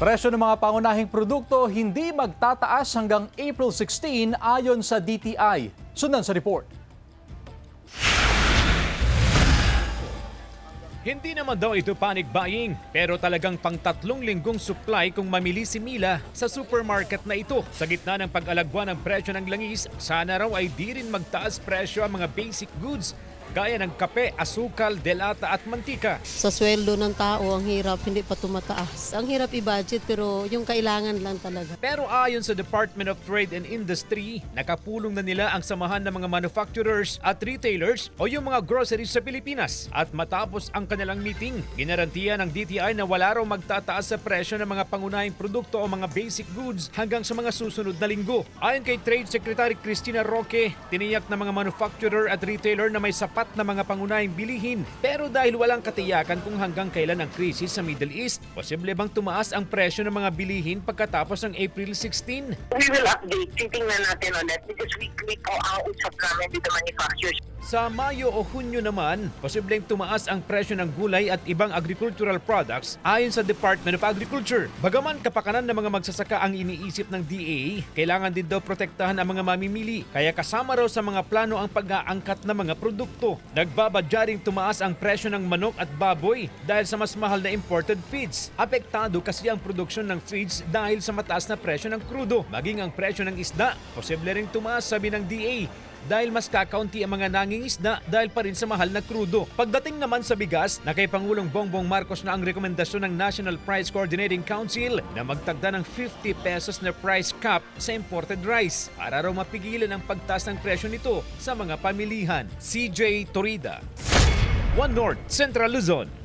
Presyo ng mga pangunahing produkto hindi magtataas hanggang April 16 ayon sa DTI. Sundan sa report. Hindi naman daw ito panic buying, pero talagang pang 3 linggong supply kung mamili si Mila sa supermarket na ito. Sa gitna ng pag-alagwa ng presyo ng langis, sana raw ay di rin magtaas presyo ang mga basic goods gaya ng kape, asukal, delata at mantika. Sa sweldo ng tao, ang hirap, hindi pa tumataas. Ang hirap i-budget pero yung kailangan lang talaga. Pero ayon sa Department of Trade and Industry, nakapulong na nila ang samahan ng mga manufacturers at retailers o yung mga groceries sa Pilipinas. At matapos ang kanilang meeting, ginarantiya ng DTI na wala raw magtataas sa presyo ng mga pangunahing produkto o mga basic goods hanggang sa mga susunod na linggo. Ayon kay Trade Secretary Cristina Roque, tiniyak ng mga manufacturer at retailer na may sapat na mga pangunahing bilihin. Pero dahil walang katiyakan kung hanggang kailan ang krisis sa Middle East, posible bang tumaas ang presyo ng mga bilihin pagkatapos ng April 16? We will update. Titingnan natin ulit because weekly po ang usap namin with the manufacturers. Sa Mayo o Hunyo naman, posibleng tumaas ang presyo ng gulay at ibang agricultural products ayon sa Department of Agriculture. Bagaman kapakanan ng mga magsasaka ang iniisip ng DA, kailangan din daw protektahan ang mga mamimili. Kaya kasama raw sa mga plano ang pag-aangkat ng mga produkto. Nagbabadya ring tumaas ang presyo ng manok at baboy dahil sa mas mahal na imported feeds. Apektado kasi ang produksyon ng feeds dahil sa mataas na presyo ng krudo. Maging ang presyo ng isda, posible ring tumaas sabi ng DA. Dahil mas kakaunti ang mga nangingisda dahil pa rin sa mahal na krudo. Pagdating naman sa bigas, na kay Pangulong Bongbong Marcos na ang rekomendasyon ng National Price Coordinating Council na magtagda ng 50 pesos na price cap sa imported rice para raw mapigilan ang pagtaas ng presyo nito sa mga pamilihan. CJ Torida, One North, Central Luzon.